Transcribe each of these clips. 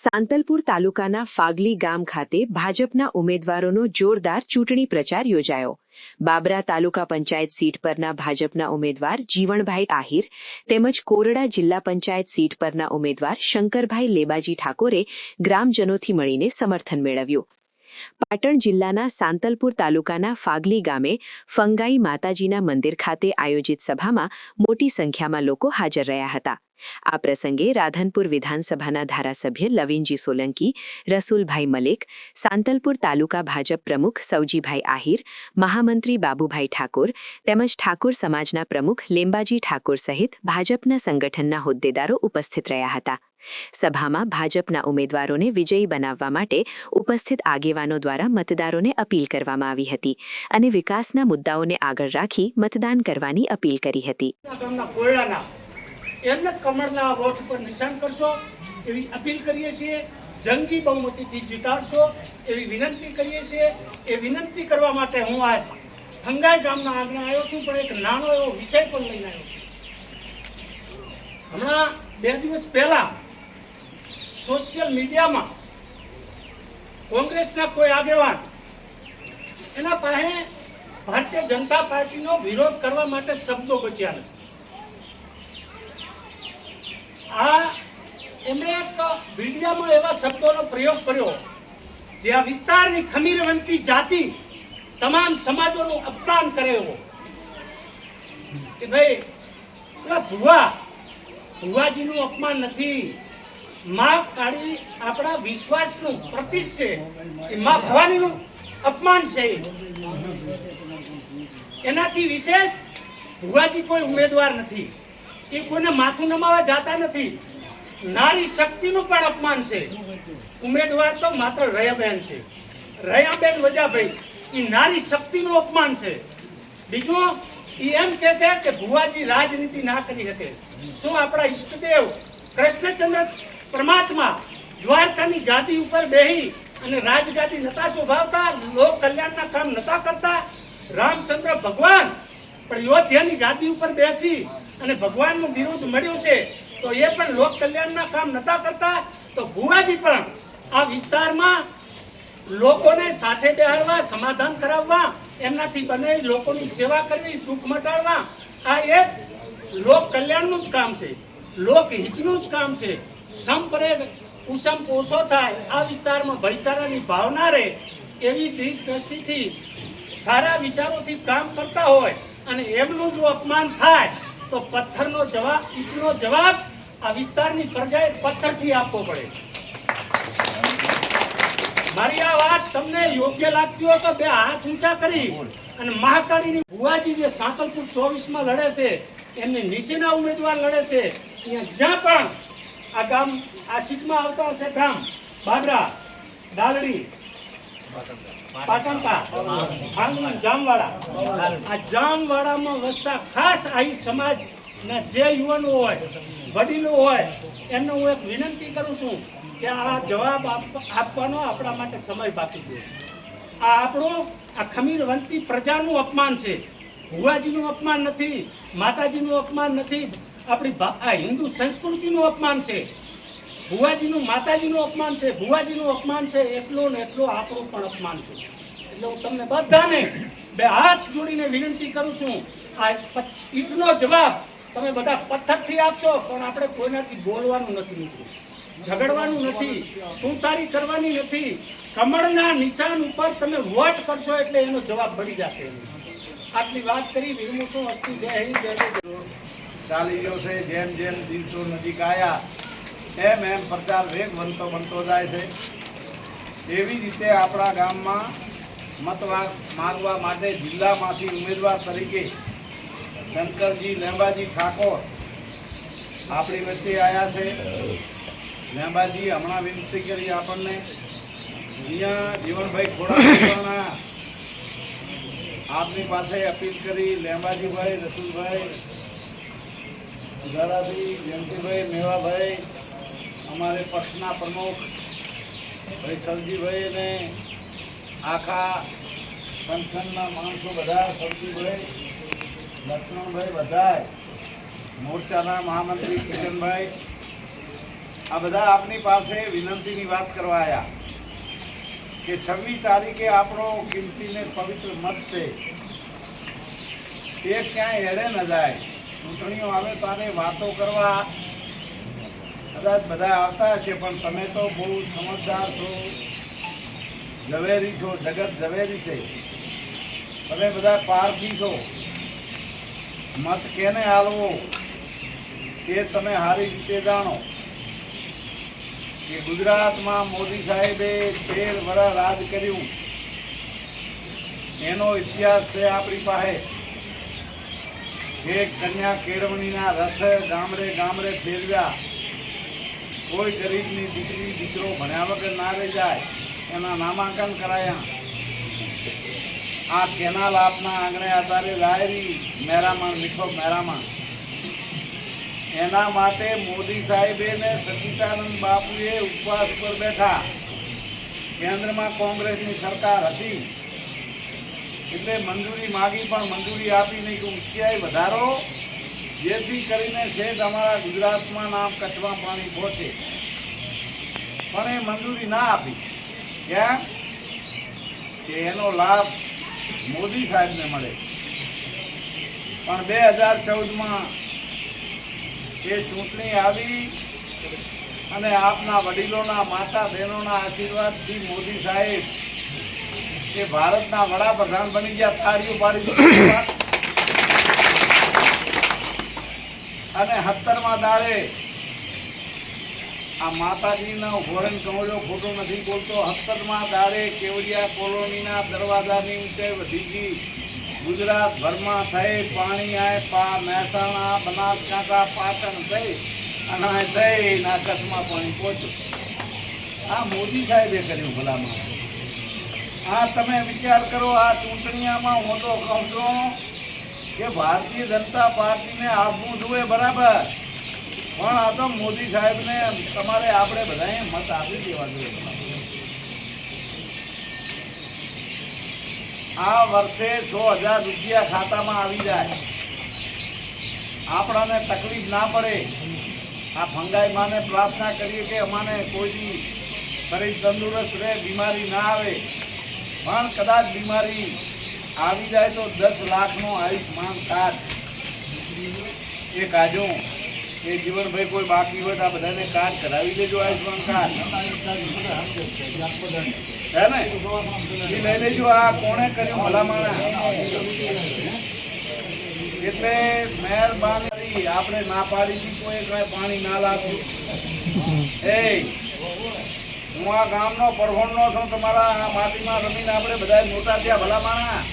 સાંતલપુર તાલુકાના ફાગલી ગામ ખાતે ભાજપના ઉમેદવારોનો જોરદાર ચૂંટણી પ્રચાર યોજાયો। બાબરા તાલુકા પંચાયત સીટ પરના ભાજપના ઉમેદવાર જીવણભાઈ આહિર તેમજ કોરડા જિલ્લા પંચાયત સીટ પરના ઉમેદવાર શંકરભાઈ લેબાજી ઠાકોરે ગ્રામજનોથી મળીને સમર્થન મેળવ્યું। પાટણ જિલ્લાના સાંતલપુર તાલુકાના ફાગલી ગામે ફંગાઈ માતાજીના મંદિર ખાતે આયોજિત સભામાં મોટી સંખ્યામાં લોકો હાજર રહ્યા હતા। આ પ્રસંગે રાધનપુર વિધાનસભાના ધારાસભ્ય લવિનજી સોલંકી, રસુલભાઈ મલિક, સાંતલપુર તાલુકા ભાજપ પ્રમુખ સૌજીભાઈ આહિર, મહામંત્રી બાબુભાઈ ઠાકોર તેમજ ઠાકોર સમાજના પ્રમુખ લેંબાજી ઠાકોર સહિત ભાજપના સંગઠનના હોદ્દેદારો ઉપસ્થિત રહ્યા હતા। સભામાં ભાજપના ઉમેદવારોને વિજયી બનાવવા માટે ઉપસ્થિત આગેવાનો દ્વારા મતદારોને અપીલ કરવામાં આવી હતી અને વિકાસના મુદ્દાઓને આગળ રાખી મતદાન કરવાની અપીલ કરી હતી। એમને કમળના વોટ પર નિશાન કરશો એવી અપીલ કરીએ છીએ। જંગી બહુમતીથી જીતાડશો એવી વિનંતી કરીએ છીએ। એ વિનંતી કરવા માટે હું આ ફંગાઈ ગામના આંગણે આવ્યો છું, પણ એક નાનો એવો વિષય પણ લઈને આવ્યો છું। હમણાં 2 દિવસ પહેલા સોશિયલ મીડિયામાં કોંગ્રેસના કોઈ આગેવાન એના પાસે ભારતીય જનતા પાર્ટીનો વિરોધ કરવા માટે શબ્દો બચ્યા નથી। એમણે એક વિડીયોમાં એવા શબ્દોનો પ્રયોગ કર્યો જે આ વિસ્તારની ખમીરવંતી જાતિ તમામ સમાજોનું અપમાન કરે એવો કે ભાઈ પેલા ભુવાજીનું અપમાન નથી, માં કાળી આપણા વિશ્વાસનું પ્રતીક છે, એ માં ભવાનીનું અપમાન છે। એનાથી વિશેષ ભુવાજી કોઈ ઉમેદવાર નથી, એ કોઈને માથું નમાવા જાતા નથી। નારી શક્તિનું પણ અપમાન છે। ઉમેદવાર તો માત્ર રયાબેન છે, રયાબેન વજાભાઈ, એ નારી શક્તિનું અપમાન છે। બીજું એ એમ કહે છે કે ભુવાજી રાજનીતિ ના કરી શકે। શું આપણા ઈષ્ટદેવ કૃષ્ણચંદ્ર પરમાત્મા દ્વારકાની ગાદી ઉપર બેહી અને રાજગાદી નતા શોભાવતા, લોક કલ્યાણના કામ નતા કરતા? રામચંદ્ર ભગવાન પણ અયોધ્યાની ગાદી ઉપર બેસી અને ભગવાનનું બિરુદ મળ્યું છે, તો એ પણ લોક કલ્યાણના કામ નતા કરતા? તો ભુવાજી પણ આ વિસ્તારમાં લોકોને સાથે બેહાડવા, સમાધાન કરાવવા, એમનાથી બને લોકોની સેવા કરવી, દુઃખ મટાડવા, આ એક લોક કલ્યાણનું જ કામ છે, લોકહિતનું જ કામ છે। સંપરે ઉસમ ઓછો થાય, આ વિસ્તારમાં ભાઈચારાની ભાવના રહે, એવી દ્રષ્ટિથી સારા વિચારોથી કામ કરતા હોય અને એમનું જો અપમાન થાય તો પથ્થરનો જવાબ, ઈંટનો જવાબ આ વિસ્તારની પ્રજાએ પથ્થરથી આપવો પડે। મારી આ વાત તમને યોગ્ય લાગતી હોય તો 2 હાથ ઊંચા કરી અને મહાકાળીની ભુવાજી જે સાંતલપુર 24માં લડે છે, એમને નીચેના ઉમેદવાર લડે છે, અહીંયા જ્યાં પણ આ ગામ આ સીટમાં આવતા હશે, ગામ બાબરા, ડાલડી, પાટણપા, ફાંગલી, જામવાડા, આ જામવાડામાં વસતા ખાસ આહી સમાજના જે યુવાનો હોય, વડીલો હોય, એમને હું એક વિનંતી કરું છું કે આ જવાબ આપવાનો આપણા માટે સમય બાકી છે। આ આપણું આ ખમીરવંતી પ્રજાનું અપમાન છે, ભુવાજીનું અપમાન નથી, માતાજીનું અપમાન નથી, આપણી આ હિન્દુ સંસ્કૃતિનું અપમાન છે। ભુવાજીનું, માતાજીનું અપમાન છે, ભુવાજીનું અપમાન છે, એટલો ને એટલો આપણું પણ અપમાન છે। એટલે હું તમને બધાને 2 હાથ જોડીને વિનંતી કરું છું, આ ઈંટનો જવાબ તમે બધા પથ્થરથી આપશો, પણ આપણે કોઈનાથી બોલવાનું નથી, ઝઘડવાનું નથી, તુંતારી કરવાની નથી। કમળના નિશાન ઉપર તમે વોટ કરશો એટલે એનો જવાબ મળી જશે। આટલી વાત કરી વિરમું છું। અસ્તુ, જય હિન્દ, જય જય। ચાલી રહ્યો છે, જેમ જેમ દિવસો નજીક આવ્યા એમ પ્રચાર વેગ બનતો જાય છે। એવી રીતે આપણા ગામમાં મત માગવા માટે જિલ્લામાંથી ઉમેદવાર તરીકે શંકરજી લેંબાજી ઠાકોર આપણી વચ્ચે આવ્યા છે। લેંબાજી હમણાં વિનંતી કરી આપણને, અહીંયા જીવણભાઈ ખોડા આપની પાસે અપીલ કરી, લેંબાજીભાઈ, રસુલભાઈ, ધારાભાઈ, જયંતિભાઈ, મેવાભાઈ, અમારે પક્ષના પ્રમુખ ભાઈ સરજીભાઈ અને આખા સંગઠનના માણસો બધા, સરજીભાઈ, લક્ષ્મણભાઈ, બધા મોરચાના મહામંત્રી કિશનભાઈ, આ બધા આપની પાસે વિનંતીની વાત કરવા આવ્યા કે 26 તારીખે આપણો કિંમતી ને પવિત્ર મત છે એ ક્યાંય એડે ન જાય. ચૂંટણીઓ આવે તારે વાતો કરવા કદાચ બધા આવતા હશે, પણ તમે તો બહુ સમજદાર છો, ઝવેરી છો, જગત ઝવેરી છે, તમે બધા પારખી છો. મત કેને આલવો એ તમે સારી રીતે જાણો કે ગુજરાતમાં મોદી સાહેબે 13 વર્ષ રાજ કર્યું એનો ઇતિહાસ છે આપણી પાસે. એક કન્યા કેળવણીના રથ ગામડે ગામડે ફેરવ્યા. કોઈ ગરીબની દીકરી દીકરો ભણ્યા વગર ના રહી જાય એના નામાંકન કરાયા. આ કેનાલ આપના આંગણે આધારે લાયરી મેરામણ મીઠો મેરામણ. એના માટે મોદી સાહેબે ને સચિદાનંદ બાપુએ ઉપવાસ ઉપર બેઠા. કેન્દ્રમાં કોંગ્રેસની સરકાર હતી એટલે મંજૂરી માગી પણ મંજૂરી આપી નહીં કે ઊંચાઈ વધારો જેથી કરીને શેઠ અમારા ગુજરાતમાં નામ કચ્છમાં પાણી પહોંચે. પણ એ મંજૂરી ના આપી. કેમ કે એનો લાભ મોદી સાહેબને મળે. પણ 2014માં એ ચૂંટણી આવી અને આપના વડીલોના માતા બહેનોના આશીર્વાદથી મોદી સાહેબ એ ભારતના વડાપ્રધાન બની ગયા. તાળીઓ પાડી દીધી. અને 17મા દાડે આ માતાજીનો ઘોરણ કમળો ખોટો નથી બોલતો. 17મા દાડે કેવડિયા કોલોનીના દરવાજાની ઊંચાઈ વધી ગઈ. ગુજરાત ભરમાં થઈ પાણી આય મહેસાણા બનાસકાંઠા પાટણ થઈ અને થઈ ના કચ્છમાં પાણી પહોંચ્યું. આ મોદી સાહેબે કર્યું ભલામાં. આ તમે વિચાર કરો. આ ચૂંટણીમાં હું તો કહું છું કે ભારતીય જનતા પાર્ટીને આપવું જોઈએ બરાબર, પણ આ તો મોદી સાહેબને તમારે આપણે બધાએ મત આપી દેવા જોઈએ. આ વર્ષે 6,000 રૂપિયા ખાતામાં આવી જાય, આપણાને તકલીફ ના પડે. આ ફંગાઈ માને પ્રાર્થના કરીએ કે અમાને કોઈ શરીર તંદુરસ્ત રહે, બીમારી ના આવે. પણ કદાચ બીમારી આવી જાય તો 10 લાખનો આયુષ્માન કાર્ડ એ કાઢો. એ જીવનભાઈ કોઈ બાકી હોય તો આ બધાને કાર્ડ કરાવી દેજો. આયુષ્માન કાર્ડ હે ને એ લઈ લેજો. આ કોણે કર્યું ભલામણ? એટલે મહેરબાની આપણે ના પાડી દી કોઈ કઈ પાણી ના લાગ્યું. એ હું આ ગામનો પરહોણનો છું. તમારા આ માટીમાં રમીને આપણે બધા મોટા થયા ભલામણ.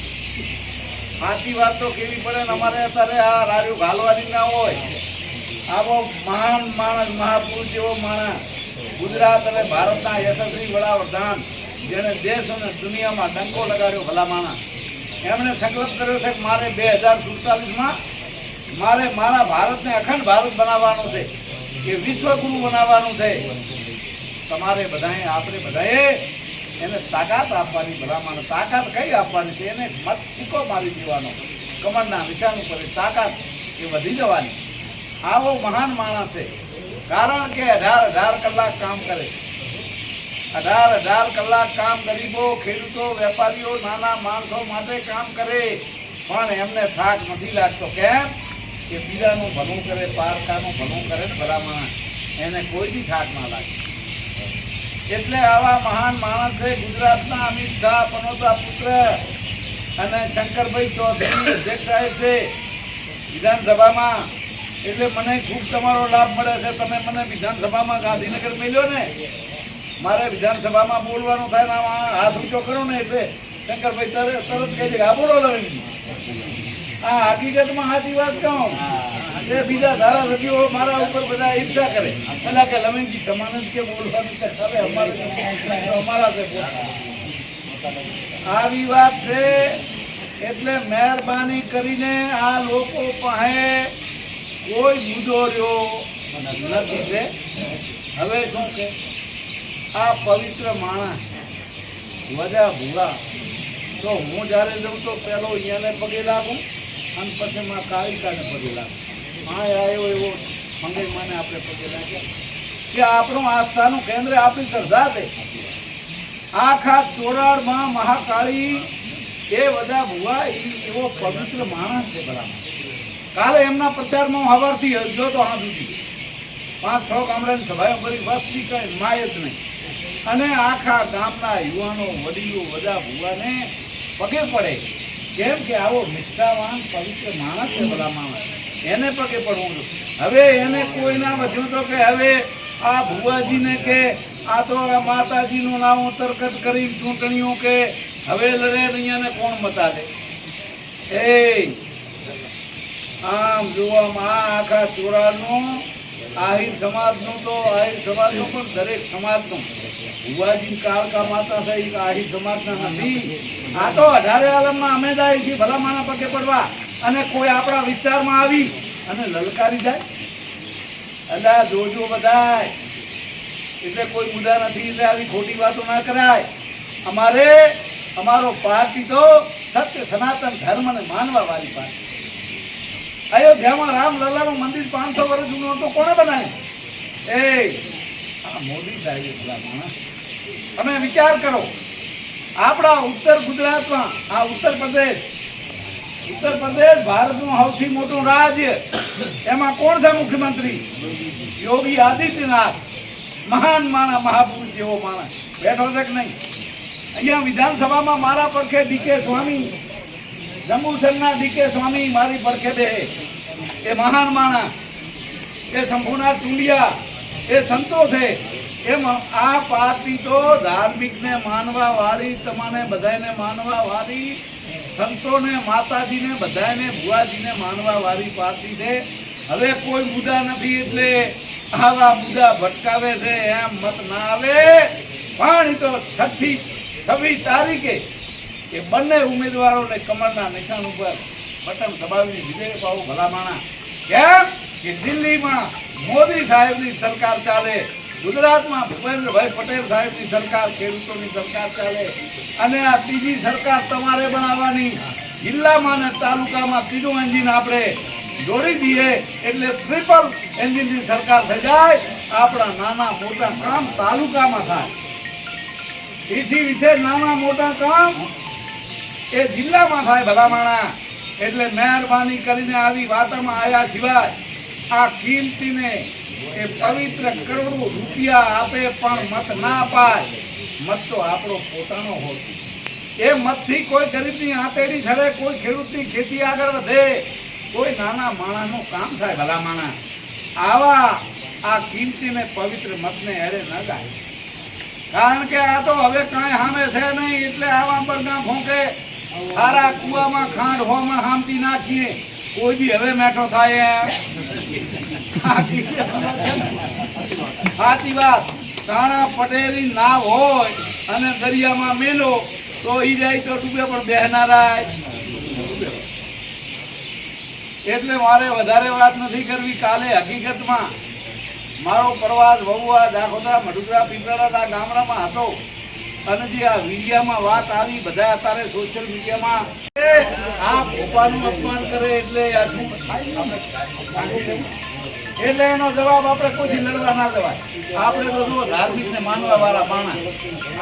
સાચી વાત તો કેવી પડે ને. અમારે અત્યારે આ રાડ્યું ઘાલવાની ના હોય. આવો મહાન માણસ, મહાપુરુષ જેવો માણસ, ગુજરાત અને ભારતના યશસ્વી વડાપ્રધાન જેને દેશ અને દુનિયામાં ડંકો લગાડ્યો ભલા માણસ, એમણે સંકલ્પ કર્યો છે કે મારે 2047માં મારે મારા ભારતને અખંડ ભારત બનાવવાનું છે, એ વિશ્વગુરુ બનાવવાનું છે. તમારે બધાએ આપણે બધાએ એને તાકાત આપવાની. ભલા માણસ તાકાત કઈ આપવાની છે? એને મત સિક્કો મારી દેવાનો. કમળના નિશાન ઉપર તાકાત એ વધી જવાની. આવો મહાન માણસ છે. કારણ કે 18 કલાક કામ કરે. 18 કલાક કામ ગરીબો, ખેડૂતો, વેપારીઓ, નાના માણસો માટે કામ કરે, પણ એમને થાક નથી લાગતો. કેમ કે બીજાનું ભલું કરે, પારકાનું ભલું કરે ને ભલા માણસ, એને કોઈથી થાક ના લાગે. એટલે આવા મહાન માણસ છે ગુજરાતના અમિત શાહ પનોતા પુત્ર અને શંકરભાઈ ચૌધરી અધ્યક્ષ સાહેબ છે વિધાનસભામાં. એટલે મને ખૂબ તમારો લાભ મળે છે. તમે મને વિધાનસભામાં ગાંધીનગર મેલ્યો ને, મારે વિધાનસભામાં બોલવાનું થાય ને હાથ ઊંચો કરો ને એટલે શંકરભાઈ તરત કહી દે આ બોલો લવિંગજી. આ હકીકતમાં સાચી વાત કહું. એ બીજા ધારાસભ્યો મારા ઉપર બધા ઈર્ષા કરે, એટલે કે લવિંગજી તમારે કે બોલવાનું અમારા છે. આવી વાત છે. એટલે મહેરબાની કરીને આ લોકો પાસે કોઈ મુદ્દો રહ્યો નથી છે. હવે શું કે આ પવિત્ર માણસ વજા ભૂલા તો હું જ્યારે જઉં તો પહેલો અહીંયાને પગે લાગું અને પછી માં કાળિકાને પગે લાગું. હા આવ્યો એવો મંગઈ માને આપણે પગે લાગ્યા. કે આપણું આસ્થાનું કેન્દ્ર આપણી શ્રદ્ધા છે. આખા ચોરાડમાં મહાકાળી એ બધા ભુવા એવો પવિત્ર માણસ છે. બરાબર કાલે એમના પ્રચારમાં હું સવારથી જો તો હા દીધી 5-6 ગામડાની સભાઓ કરી વસ્તી કઈ માય જ નહીં. અને આખા ગામના યુવાનો વડીલો બધા ભુવાને પગે પડે. કેમ કે આવો નિષ્ઠાવાન પવિત્ર માણસ છે. બધા માણસ એને પગે પડવું. હવે એને કોઈના વધ્યું તો કે હવે આ ભુવાજીને કે આ તો આ માતાજીનું નામ તરકટ કરી ચૂંટણીઓ કે હવે લડે અહીંયાને કોણ મતા દે. એ આમ જોવામાં આ આખા ચોરાનું આહિર સમાજનું તો આહિર સમાજનું પણ દરેક સમાજનું ભુવાજી કાળકા માતા છે એ આહિર સમાજના નથી. આ તો 18 આલમમાં અમે જાય છીએ ભલા માણા પગે પડવા અને કોઈ આપણા વિસ્તારમાં આવી અને લલકારી જાય. અલા જોજો બધાય એટલે કોઈ મુદ્દા નથી એટલે આવી ખોટી વાતો ના કરાય. અમારો પાર્ટી તો સત્ય સનાતન ધર્મને માનવા વાળી પાર્ટી. અયોધ્યામાં રામલલ્લાનું મંદિર 500 વર્ષ જૂનું હતું. કોણે બનાવ્યું? એ આ મોદી સાહેબ. તમે વિચાર કરો આપણા ઉત્તર ગુજરાતમાં આ ઉત્તર પ્રદેશ ભારતનું સૌથી મોટું રાજ્ય. એમાં કોણ છે મુખ્યમંત્રી? યોગી આદિત્યનાથ. મહાન માણસ, મહાપુરુષ જેવો માણસ બેઠો છે કે નહીં? અહીંયા વિધાનસભામાં મારા પડખે ડીકે સ્વામી, જંબુસરના ડીકે સ્વામી મારી પડખે બે. એ મહાન માણસ, એ શંભુનાથ ટુંડિયા, એ સંતો છે. એમ આ પાર્ટી તો ધાર્મિકને માનવા વાળી, તમારે બધાને માનવા વાળી, સંતોને, માતાજીને, બધાને, ભુવાજીને માનવા વાળી પાર્ટી છે. હવે કોઈ મુદ્દા નથી એટલે આવા મુદ્દા ભટકાવે છે. એમ મત ના આવે. પણ તો 26 તારીખે એ બંને ઉમેદવારોને કમળના નિશાન ઉપર બટન દબાવીને વિજય પાવું ભલા માણા. કેમ કે દિલ્હીમાં મોદી સાહેબની સરકાર ચાલે, ગુજરાતમાં ભૂપેન્દ્રભાઈ પટેલ સાહેબની સરકાર, ખેડૂતોની સરકાર ચાલે. અને આ ત્રીજી સરકાર તમારે બનાવવાની. જિલ્લામાં અને તાલુકામાં ત્રીજું એન્જિન આપણે જોડી દઈએ એટલે ટ્રિપલ એન્જિનની સરકાર થઈ જાય. આપણા નાના મોટા કામ તાલુકામાં થાય. એથી વિશેષ નાના મોટા કામ એ જિલ્લામાં થાય ભલા માણા. એટલે મહેરબાની કરીને આવી વાતમાં આવ્યા સિવાય આ કિંમતીને એ પવિત્ર કરોડો રૂપિયા આપે પણ મત ના અપાય. મત તો આપણો પોતાનો હોય. એ મતથી કોઈ ગરીબની આંતેડી છડે, કોઈ ખેડૂતની ખેતી આગળ વધે, કોઈ નાના માણાનું કામ થાય ભલા માણા. આવા આ કિંમતીને પવિત્ર મતને હેરે ન જાય. કારણ કે આ તો હવે કાંઈ સામે છે નહીં એટલે આવા બરગા ફોંકે, સારા કુવામાં ખાંડ હોમાં હામતી નાખીએ, કોઈ દી હવે મેઠો થાય. સાચી વાત. તાણા પટેલી નાવ હોય અને દરિયામાં મેલો તો ઈ જાય તો ડૂબે પણ બેહનારા. એટલે મારે વધારે વાત નથી કરવી. કાલે હકીકતમાં મારો પ્રવાસ વહુવા, દાખોદરા, મઢુદરા, પીપળા ગામડામાં હતો. અને જે આ મીડિયામાં વાત આવી, બધા અત્યારે સોશિયલ મીડિયામાં આ ભોપાનું અપમાન કરે એટલે એટલે એનો જવાબ આપણે કોઈથી લડવા ના જવાય. આપણે તો જો ધાર્મિક ને માનવા વાળા માણસ,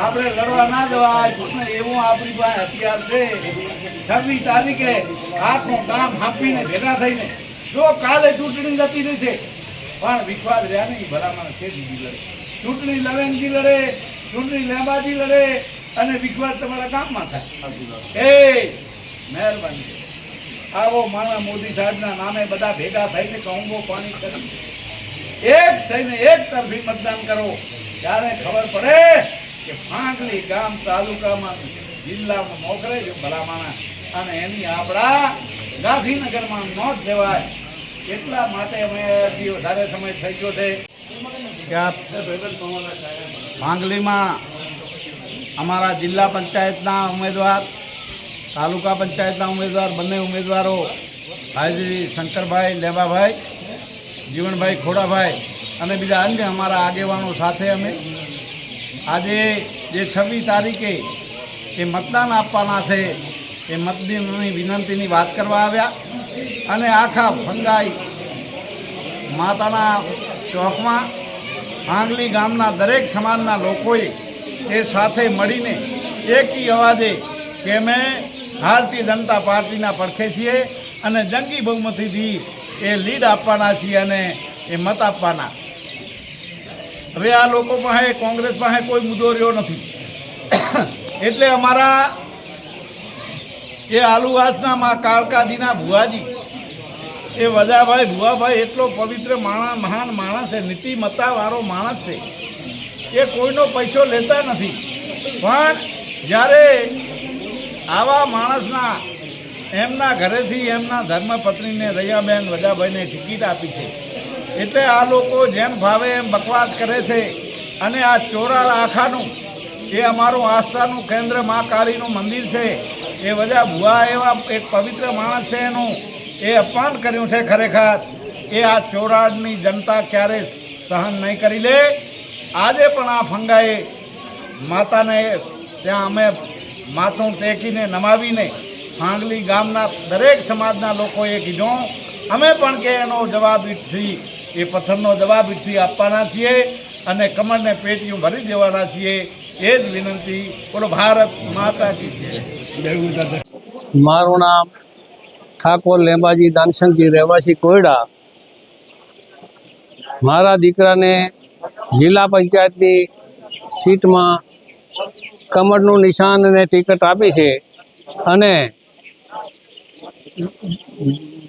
આપણે લડવા ના જવાય. એવું આપણી પાસે હથિયાર છે. 26 તારીખે આખું ગામ હાંપીને ભેગા થઈને જો કાલે ચૂંટણી જતી રહી છે પણ વિશ્વાસ રહ્યા નહીં ભલામણ છે. દીદી લડે ચૂંટણી, લવેનજી લડે, ચૂંટણી લેંબાજી લડે અને વિશ્વાસ તમારા ગામમાં થાય. એ મહેરબાની આવો માણા મોદી સાહેબના નામે બધા ભેગા થઈને કહુંગો પાણી કરી એક થઈને એક તરફી મતદાન કરો. ત્યારે ખબર પડે કે ફાંકલી ગામ તાલુકામાં, જિલ્લામાં મોકલે છે ભલા માણા. અને એની આપણા ગાંધીનગરમાં નોંધ લેવાય. એટલા માટે અમે વધારે સમય થઈ ગયો છે કે ભાંગલીમાં અમારા જિલ્લા પંચાયતના ઉમેદવાર, તાલુકા પંચાયતના ઉમેદવાર, બંને ઉમેદવારો ભાઈ શંકરભાઈ લેબાભાઈ, જીવણભાઈ ખોડાભાઈ અને બીજા અન્ય અમારા આગેવાનો સાથે અમે આજે જે 26 તારીખે એ મતદાન આપવાના છે એ મતદાનની વિનંતીની વાત કરવા આવ્યા. અને આખા ફંગાઈ માતાના ચોકમાં આંગલી ગામના દરેક સમાજના લોકોએ એ સાથે મળીને એકી અવાજે કે અમે ભારતીય જનતા પાર્ટીના પડખે છીએ અને જંગી બહુમતીથી એ લીડ આપવાના છીએ અને એ મત આપવાના. હવે આ લોકો પાસે કોંગ્રેસ પાસે કોઈ મુદ્દો રહ્યો નથી એટલે અમારા એ આલુવાસના માં કાળકાદીના ભુવાજી એ વજાભાઈ ભુવાભાઈ એટલો પવિત્ર માણસ, મહાન માણસ છે, નીતિમત્તાવાળો માણસ છે. એ કોઈનો પૈસો લેતા નથી, પણ જ્યારે આવા માણસના એમના ઘરેથી એમના ધર્મપત્નીને રૈયાબેન વજાભાઈને ટિકિટ આપી છે એટલે આ લોકો જેમ ભાવે એમ બકવાસ કરે છે. અને આ ચોરાળ આખાનું એ અમારું આસ્થાનું કેન્દ્ર મા કાળીનું મંદિર છે. એ વજા ભુવા એવા એક પવિત્ર માણસ છે, એનું એ અપમાન કર્યું છે. ખરેખર એ આ ચોરાળની જનતા ક્યારે સહન નહીં કરી લે. આજે પણ આ ફંગાએ માતાને ત્યાં અમે માથું ટેકીને નમાવીને આંગલી ગામના દરેક સમાજના લોકોએ કીધું અમે પણ કે એનો જવાબ ઈટથી એ પથ્થરનો જવાબ ઈટથી આપવાના છીએ અને કમળને પેટીઓ ભરી દેવાના છીએ. એ જ વિનંતી. બોલો ભારત માતા કી જય. મારું નામ ઠાકોર લેંબાજી દાનશંકજી, રહેવાસી કોયડા. મારા દીકરાને જિલ્લા પંચાયતની સીટમાં કમળનું નિશાન અને ટિકિટ આપી છે અને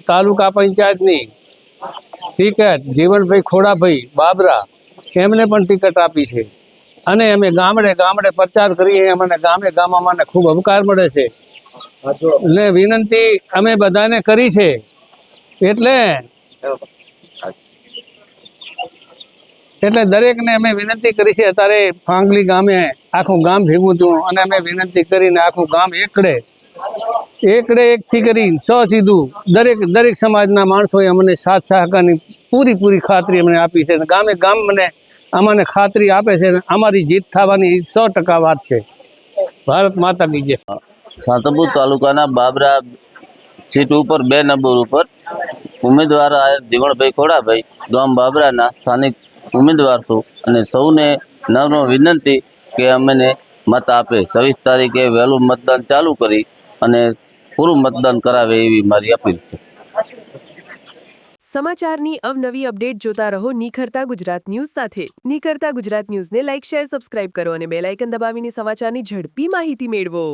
તાલુકા પંચાયતની ટિકિટ જીવણભાઈ ખોડાભાઈ બાબરા એમને પણ ટિકિટ આપી છે. અને અમે ગામડે ગામડે પ્રચાર કરીએ, અમને ગામે ગામમાં મને ખૂબ અવકાર મળે છે એટલે વિનંતી અમે બધાને કરી છે. એટલે દરેકને અમે વિનંતી કરી છે. અત્યારે ફાંગલી ગામે આખું ગામ ભેગું થયું અને અમે વિનંતી કરીને આખું ગામ એકડે એકથી કરી 100 સીધું દરેક સમાજના માણસોએ અમને સાથ સહકારની પૂરી ખાતરી અમને આપી છે. ગામે ગામ અમને ખાતરી આપે છે. અમારી જીત થવાની 100% વાત છે. ભારત માતા કી જય. સાંતરપુર તાલુકાના બાબરા સીટ ઉપર 2 નંબર ઉપર ઉમેદવાર જીવણભાઈ ખોડાભાઈ ગામ બાબરાના સ્થાનિક ઉમેદવાર છું અને સૌને નમ્ર વિનંતી કે અમને મત આપે. 26 તારીખે વહેલું મતદાન ચાલુ કરી અને પૂરું મતદાન કરાવે એવી મારી અપીલ છે. સમાચારની અવનવી અપડેટ જોતા રહો નિખરતા ગુજરાત ન્યૂઝ સાથે. નિખરતા ગુજરાત ન્યૂઝને લાઇક, શેર, સબસ્ક્રાઇબ કરો અને બેલ આઇકન દબાવીને સમાચારની ઝડપી માહિતી મેળવો.